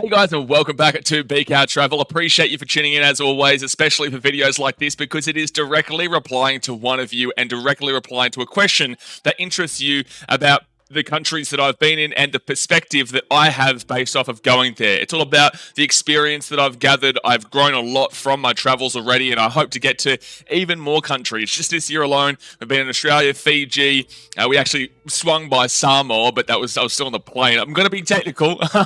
Hey guys, and welcome back to Beak Out Travel. Appreciate you for tuning in as always, especially for videos like this, because it is directly replying to one of you and directly replying to a question that interests you about the countries that I've been in and the perspective that I have based off of going there. It's all about the experience that I've gathered. I've grown a lot from my travels already, and I hope to get to even more countries. Just this year alone, we've been in Australia, Fiji. We actually swung by Samoa, but I was still on the plane. I'm going to be technical. I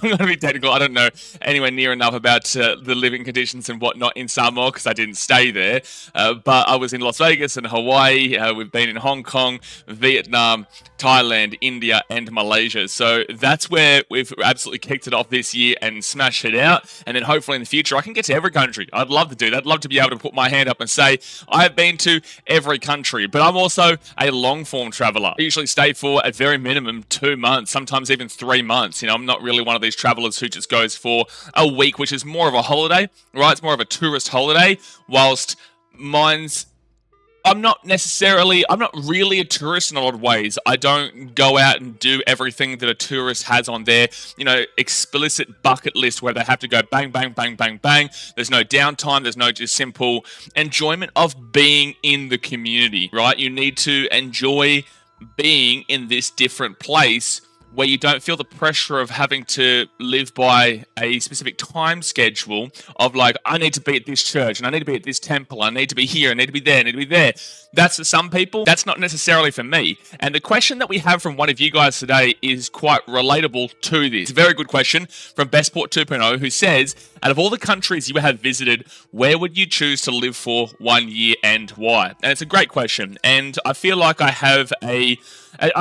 don't know anywhere near enough about the living conditions and whatnot in Samoa because I didn't stay there. But I was in Las Vegas and Hawaii. We've been in Hong Kong, Vietnam, Thailand, India, and Malaysia. So that's where we've absolutely kicked it off this year and smashed it out. And then hopefully in the future, I can get to every country. I'd love to do that. I'd love to be able to put my hand up and say, I have been to every country, but I'm also a long form traveler. I usually stay for at very minimum 2 months, sometimes even 3 months. You know, I'm not really one of these travelers who just goes for a week, which is more of a holiday, right? It's more of a tourist holiday, whilst mine's I'm not really a tourist in a lot of ways. I don't go out and do everything that a tourist has on their, explicit bucket list where they have to go bang, bang, bang, bang, bang. There's no downtime. There's no just simple enjoyment of being in the community, right? You need to enjoy being in this different place where you don't feel the pressure of having to live by a specific time schedule of like, I need to be at this church and I need to be at this temple. I need to be here. I need to be there. I need to be there. That's for some people. That's not necessarily for me. And the question that we have from one of you guys today is quite relatable to this. It's a very good question from Bestport 2.0 who says, out of all the countries you have visited, where would you choose to live for 1 year and why? And it's a great question. And I feel like I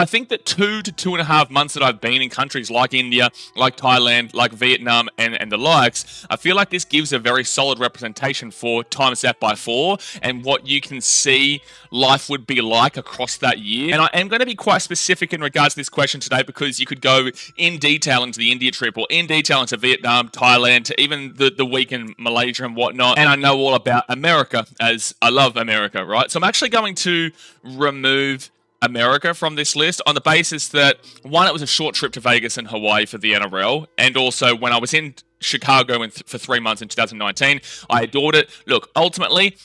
think that 2 to 2.5 months that I've been in countries like India, like Thailand, like Vietnam, and the likes, I feel like this gives a very solid representation for times that by 4 and what you can see life would be like across that year. And I am going to be quite specific in regards to this question today because you could go in detail into the India trip or in detail into Vietnam, Thailand, even the week in Malaysia and whatnot. And I know all about America as I love America, right? So I'm actually going to remove America from this list on the basis that, one, it was a short trip to Vegas and Hawaii for the NRL, and also when I was in Chicago for 3 months in 2019, I adored it. Look, ultimately,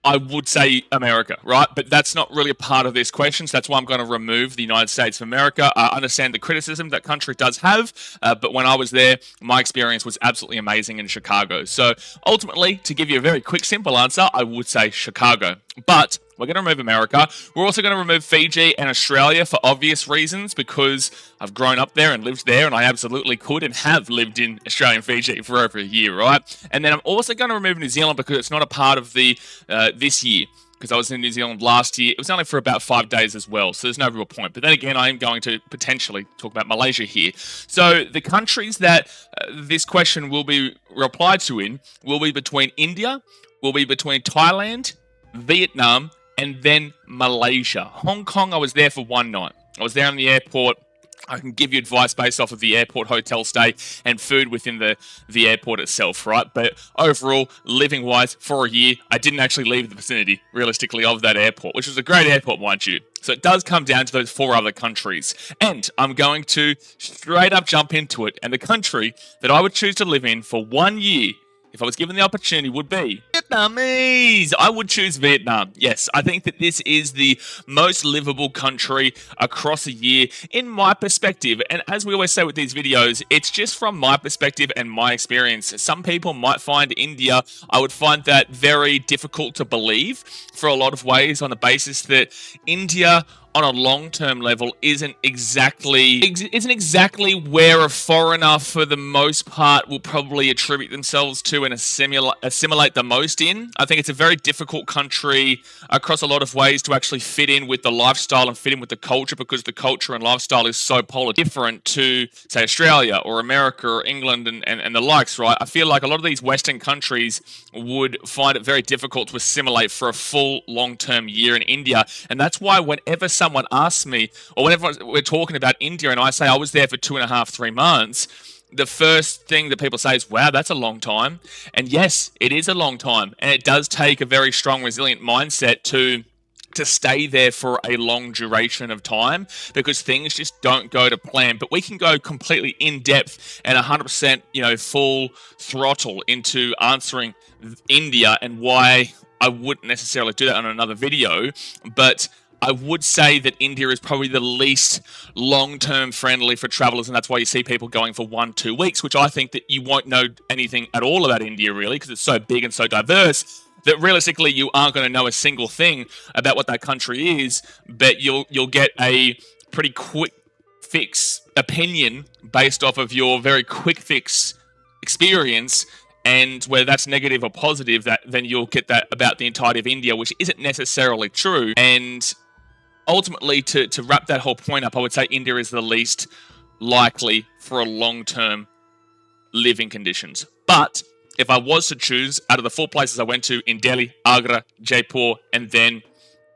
I would say America, right? But that's not really a part of this question, so that's why I'm going to remove the United States of America. I understand the criticism that country does have, but when I was there, my experience was absolutely amazing in Chicago. So ultimately, to give you a very quick, simple answer, I would say Chicago. But we're going to remove America. We're also going to remove Fiji and Australia for obvious reasons because I've grown up there and lived there and I absolutely could and have lived in Australia and Fiji for over a year, right? And then I'm also going to remove New Zealand because it's not a part of the this year. Because I was in New Zealand last year. It was only for about 5 days as well, so there's no real point. But then again, I am going to potentially talk about Malaysia here. So the countries that this question will be replied to in will be between India, will be between Thailand, Vietnam, and then Malaysia. Hong Kong, I was there for 1 night. I was there in the airport. I can give you advice based off of the airport hotel stay and food within the airport itself, right? But overall, living-wise, for a year, I didn't actually leave the vicinity, realistically, of that airport, which was a great airport, mind you. So it does come down to those 4 other countries. And I'm going to straight up jump into it. And the country that I would choose to live in for 1 year, if I was given the opportunity, would be Vietnamese. I would choose Vietnam. Yes, I think that this is the most livable country across a year in my perspective. And as we always say with these videos, it's just from my perspective and my experience. Some people might find India, I would find that very difficult to believe for a lot of ways on the basis that India on a long-term level isn't exactly where a foreigner for the most part will probably attribute themselves to and assimilate the most in. I think it's a very difficult country across a lot of ways to actually fit in with the lifestyle and fit in with the culture because the culture and lifestyle is so polar different to, say, Australia or America or England and the likes, right? I feel like a lot of these Western countries would find it very difficult to assimilate for a full long-term year in India. And that's why whenever someone asks me, or whenever we're talking about India and I say I was there for 2.5, 3 months, the first thing that people say is, wow, that's a long time. And yes, it is a long time. And it does take a very strong, resilient mindset to to stay there for a long duration of time because things just don't go to plan. But we can go completely in depth and 100%, full throttle into answering India and why I wouldn't necessarily do that on another video. But I would say that India is probably the least long-term friendly for travelers, and that's why you see people going for 1-2 weeks, which I think that you won't know anything at all about India, really, because it's so big and so diverse that realistically you aren't going to know a single thing about what that country is, but you'll get a pretty quick fix opinion based off of your very quick fix experience, and whether that's negative or positive, then you'll get that about the entirety of India, which isn't necessarily true. And ultimately, to wrap that whole point up, I would say India is the least likely for a long-term living conditions. But if I was to choose out of the 4 places I went to in Delhi, Agra, Jaipur, and then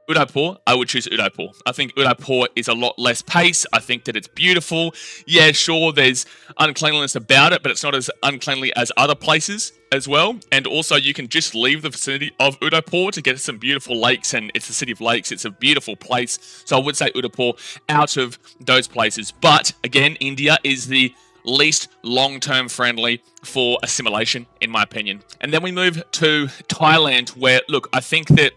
Udaipur, I would choose Udaipur. I think Udaipur is a lot less pace. I think that it's beautiful. Yeah, sure, there's uncleanliness about it, but it's not as uncleanly as other places as well. And also, you can just leave the vicinity of Udaipur to get to some beautiful lakes, and it's the city of lakes. It's a beautiful place. So I would say Udaipur out of those places. But again, India is the least long-term friendly for assimilation, in my opinion. And then we move to Thailand, where, look, I think that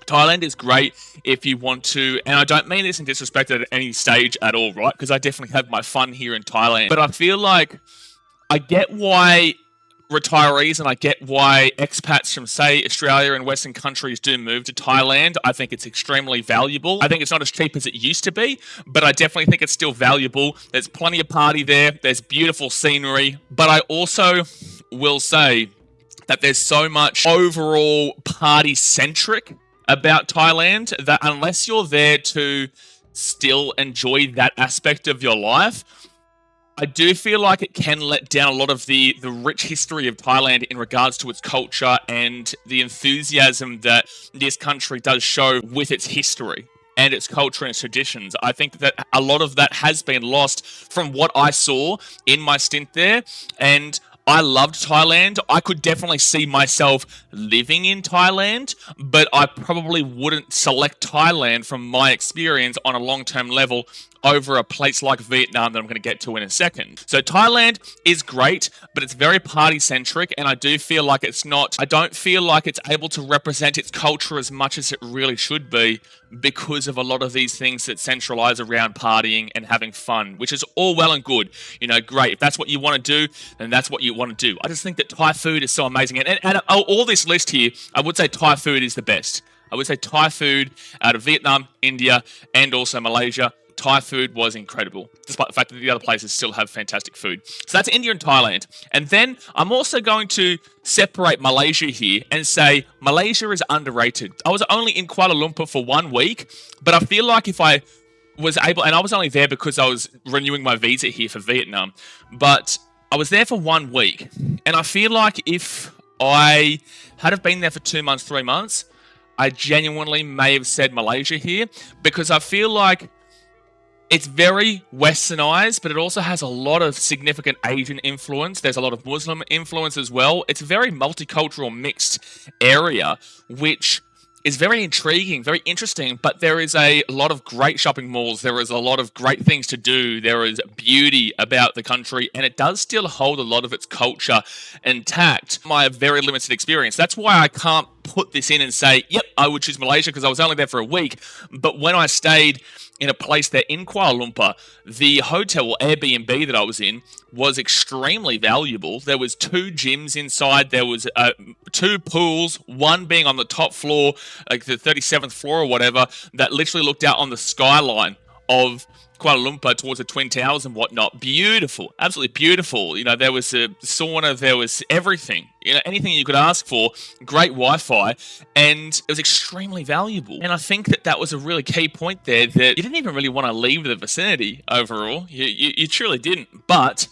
Thailand is great if you want to, and I don't mean this in disrespect at any stage at all, right? Because I definitely have my fun here in Thailand. But I feel like I get why retirees and I get why expats from, say, Australia and Western countries do move to Thailand. I think it's extremely valuable. I think it's not as cheap as it used to be, but I definitely think it's still valuable. There's plenty of party there. There's beautiful scenery. But I also will say that there's so much overall party-centric about Thailand that unless you're there to still enjoy that aspect of your life, I do feel like it can let down a lot of the rich history of Thailand in regards to its culture and the enthusiasm that this country does show with its history and its culture and its traditions. I think that a lot of that has been lost from what I saw in my stint there, and I loved Thailand. I could definitely see myself living in Thailand, but I probably wouldn't select Thailand from my experience on a long-term level over a place like Vietnam that I'm going to get to in a second. So Thailand is great, but it's very party-centric, and I don't feel like it's able to represent its culture as much as it really should be because of a lot of these things that centralize around partying and having fun, which is all well and good. Great. If that's what you want to do, then that's what you want to do. I just think that Thai food is so amazing. And all this list here, I would say Thai food is the best. I would say Thai food out of Vietnam, India, and also Malaysia. Thai food was incredible, despite the fact that the other places still have fantastic food. So that's India and Thailand. And then I'm also going to separate Malaysia here and say Malaysia is underrated. I was only in Kuala Lumpur for 1 week, but I feel like if I was able, and I was only there because I was renewing my visa here for Vietnam, but I was there for 1 week. And I feel like if I had have been there for 2 months, 3 months, I genuinely may have said Malaysia here, because I feel like it's very westernized, but it also has a lot of significant Asian influence. There's a lot of Muslim influence as well. It's a very multicultural, mixed area, which is very intriguing, very interesting, but there is a lot of great shopping malls. There is a lot of great things to do. There is beauty about the country, and it does still hold a lot of its culture intact. My very limited experience. That's why I can't put this in and say, yep, I would choose Malaysia because I was only there for a week. But when I stayed in a place there in Kuala Lumpur, the hotel or Airbnb that I was in was extremely valuable. There was 2 gyms inside. There was 2 pools, one being on the top floor, like the 37th floor or whatever, that literally looked out on the skyline of Kuala Lumpur towards the Twin Towers and whatnot. Beautiful, absolutely beautiful. There was a sauna, there was everything, anything you could ask for. Great Wi-Fi, and it was extremely valuable. And I think that was a really key point there, that you didn't even really want to leave the vicinity overall. You truly didn't. But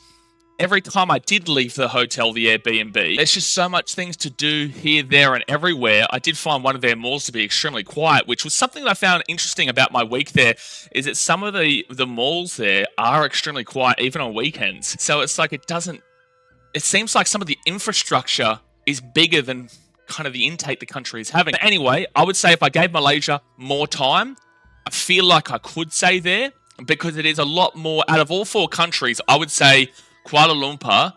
every time I did leave the hotel, the Airbnb, there's just so much things to do here, there, and everywhere. I did find one of their malls to be extremely quiet, which was something that I found interesting about my week there, is that some of the malls there are extremely quiet, even on weekends. So it's like it seems like some of the infrastructure is bigger than kind of the intake the country is having. Anyway, I would say if I gave Malaysia more time, I feel like I could say there, because it is a lot more, out of all 4 countries, I would say Kuala Lumpur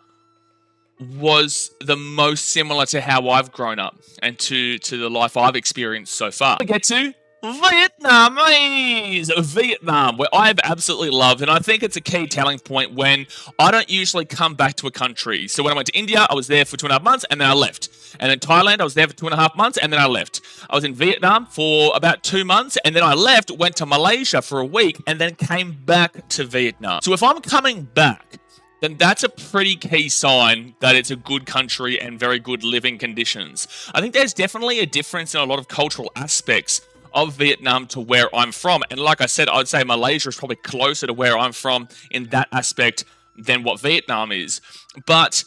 was the most similar to how I've grown up and to the life I've experienced so far. I get to Vietnamese! Vietnam, where I've absolutely loved, and I think it's a key telling point when I don't usually come back to a country. So when I went to India, I was there for 2.5 months, and then I left. And in Thailand, I was there for 2.5 months, and then I left. I was in Vietnam for about 2 months, and then I left, went to Malaysia for a week, and then came back to Vietnam. So if I'm coming back, then that's a pretty key sign that it's a good country and very good living conditions. I think there's definitely a difference in a lot of cultural aspects of Vietnam to where I'm from. And like I said, I'd say Malaysia is probably closer to where I'm from in that aspect than what Vietnam is. But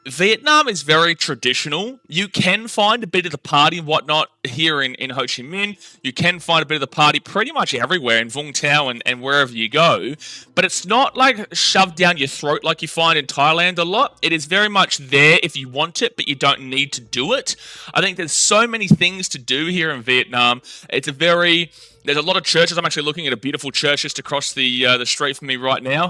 Vietnam is very traditional. You can find a bit of the party and whatnot here in Ho Chi Minh. You can find a bit of the party pretty much everywhere in Vung Tau and wherever you go. But it's not like shoved down your throat like you find in Thailand a lot. It is very much there if you want it, but you don't need to do it. I think there's so many things to do here in Vietnam. There's a lot of churches. I'm actually looking at a beautiful church just across the street from me right now,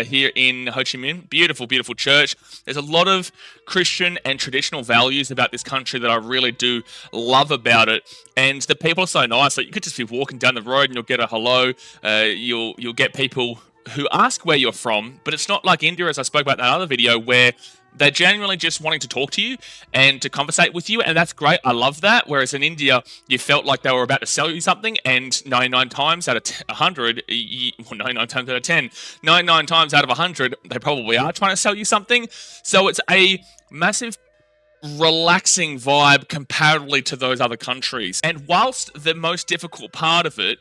here in Ho Chi Minh. Beautiful, beautiful church. There's a lot of Christian and traditional values about this country that I really do love about it. And the people are so nice that you could just be walking down the road and you'll get a hello. You'll get people who ask where you're from, but it's not like India, as I spoke about in that other video, where they're genuinely just wanting to talk to you and to conversate with you, and that's great. I love that. Whereas in India, you felt like they were about to sell you something, and 99 times out of 100, 99 times out of 10, 99 times out of 100, they probably are trying to sell you something. So it's a massive relaxing vibe comparatively to those other countries. And whilst the most difficult part of it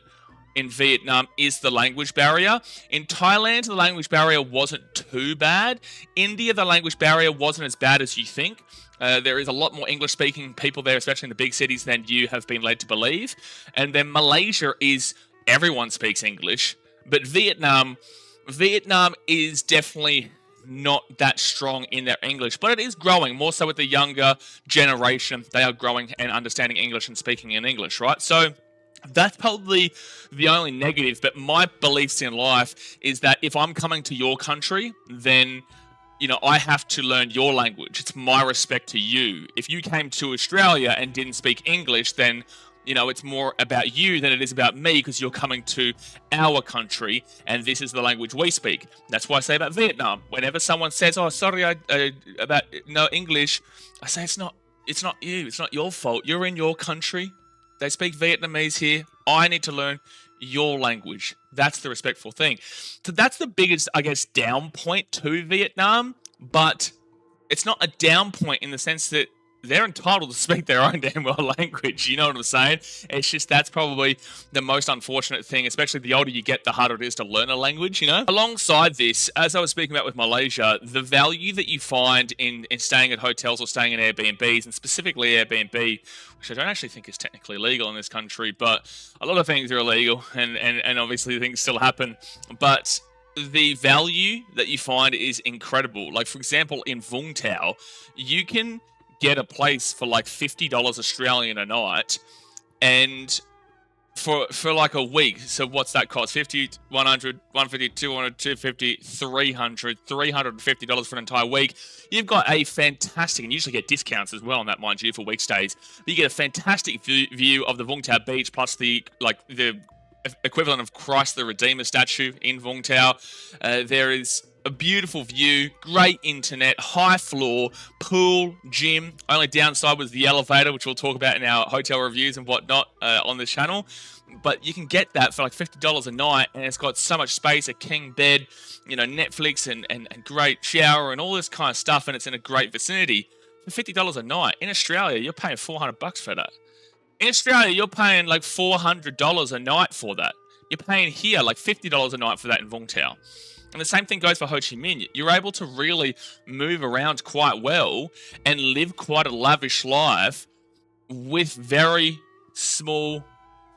in Vietnam is the language barrier. In Thailand, the language barrier wasn't too bad. India, the language barrier wasn't as bad as you think. There is a lot more English-speaking people there, especially in the big cities, than you have been led to believe. And then Malaysia is everyone speaks English, but Vietnam is definitely not that strong in their English, but it is growing, more so with the younger generation. They are growing and understanding English and speaking in English, right? So that's probably the only negative, but my beliefs in life is that if I'm coming to your country, then, I have to learn your language. It's my respect to you. If you came to Australia and didn't speak English, then, it's more about you than it is about me, because you're coming to our country and this is the language we speak. That's why I say about Vietnam. Whenever someone says, "Oh, sorry, about no English," I say it's not you. It's not your fault. You're in your country. They speak Vietnamese here. I need to learn your language. That's the respectful thing. So that's the biggest, I guess, down point to Vietnam. But it's not a down point in the sense that they're entitled to speak their own damn well language. You know what I'm saying? It's just that's probably the most unfortunate thing, especially the older you get, the harder it is to learn a language, Alongside this, as I was speaking about with Malaysia, the value that you find in staying at hotels or staying in Airbnbs, and specifically Airbnb, which I don't actually think is technically legal in this country, but a lot of things are illegal, and obviously things still happen. But the value that you find is incredible. Like, for example, in Vung Tau, you can get a place for like $50 Australian a night, and for like a week. So what's that cost? 50, 100, 150, 200, 250, 300, $350 for an entire week. You've got a fantastic, and you usually get discounts as well on that, mind you, for week stays. But you get a fantastic view of the Vung Tau beach, plus the equivalent of Christ the Redeemer statue in Vung Tau. There is a beautiful view, great internet, high floor, pool, gym. Only downside was the elevator, which we'll talk about in our hotel reviews and whatnot on this channel. But you can get that for like $50 a night, and it's got so much space, a king bed, Netflix and great shower and all this kind of stuff, and it's in a great vicinity. For $50 a night, in Australia, you're paying $400 for that. In Australia, you're paying like $400 a night for that. You're paying here like $50 a night for that in Vung Tau. And the same thing goes for Ho Chi Minh. You're able to really move around quite well and live quite a lavish life with very small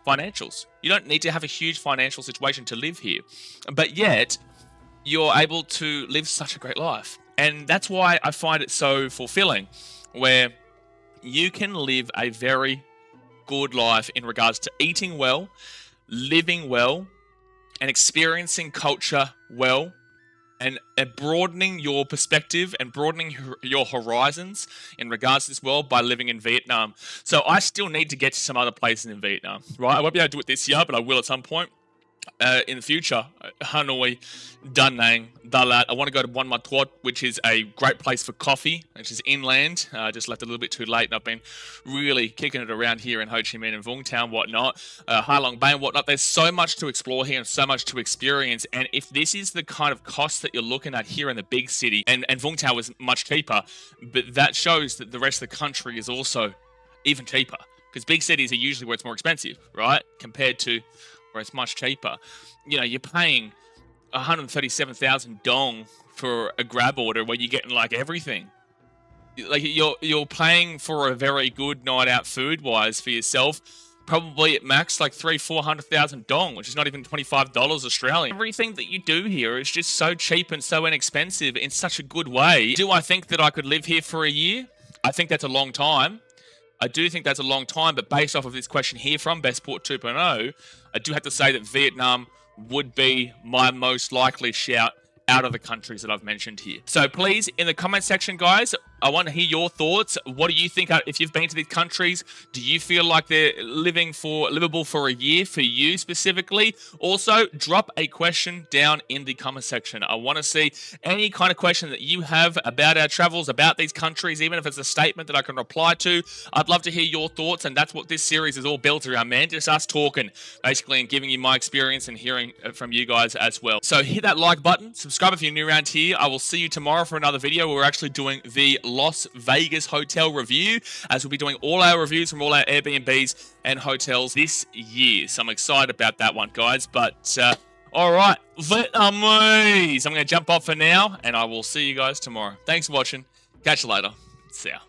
financials. You don't need to have a huge financial situation to live here. But yet, you're able to live such a great life. And that's why I find it so fulfilling, where you can live a very good life in regards to eating well, living well, and experiencing culture well, and broadening your perspective and broadening your horizons in regards to this world by living in Vietnam. So I still need to get to some other places in Vietnam, right? I won't be able to do it this year, but I will at some point. In the future, Hanoi, Da Nang, Da Lat. I want to go to Buon Ma Thuot, which is a great place for coffee, which is inland. Just left a little bit too late, and I've been really kicking it around here in Ho Chi Minh and Vung Tau, whatnot, Ha Long Bay and whatnot. There's so much to explore here and so much to experience. And if this is the kind of cost that you're looking at here in the big city, and Vung Tau is much cheaper, but that shows that the rest of the country is also even cheaper. Because big cities are usually where it's more expensive, right? Compared to where it's much cheaper. You know, you're paying 137,000 dong for a grab order where you're getting like everything. Like you're paying for a very good night out food wise for yourself, probably at max like 300,000-400,000 dong, which is not even $25 Australian. Everything that you do here is just so cheap and so inexpensive in such a good way. Do I think that I could live here for a year? I think that's a long time. I do think that's a long time, but based off of this question here from Bestport 2.0, I do have to say that Vietnam would be my most likely shout out of the countries that I've mentioned here. So please, in the comment section, guys, I want to hear your thoughts. What do you think if you've been to these countries? Do you feel like they're livable for a year for you specifically? Also, drop a question down in the comment section. I want to see any kind of question that you have about our travels, about these countries, even if it's a statement that I can reply to. I'd love to hear your thoughts, and that's what this series is all built around, man. Just us talking, basically, and giving you my experience and hearing from you guys as well. So hit that like button, subscribe if you're new around here. I will see you tomorrow for another video where we're actually doing the Las Vegas hotel review, as we'll be doing all our reviews from all our Airbnbs and hotels this year. So I'm excited about that one, guys. But all right, Vietnamese. I'm going to jump off for now, and I will see you guys tomorrow. Thanks for watching. Catch you later. See ya.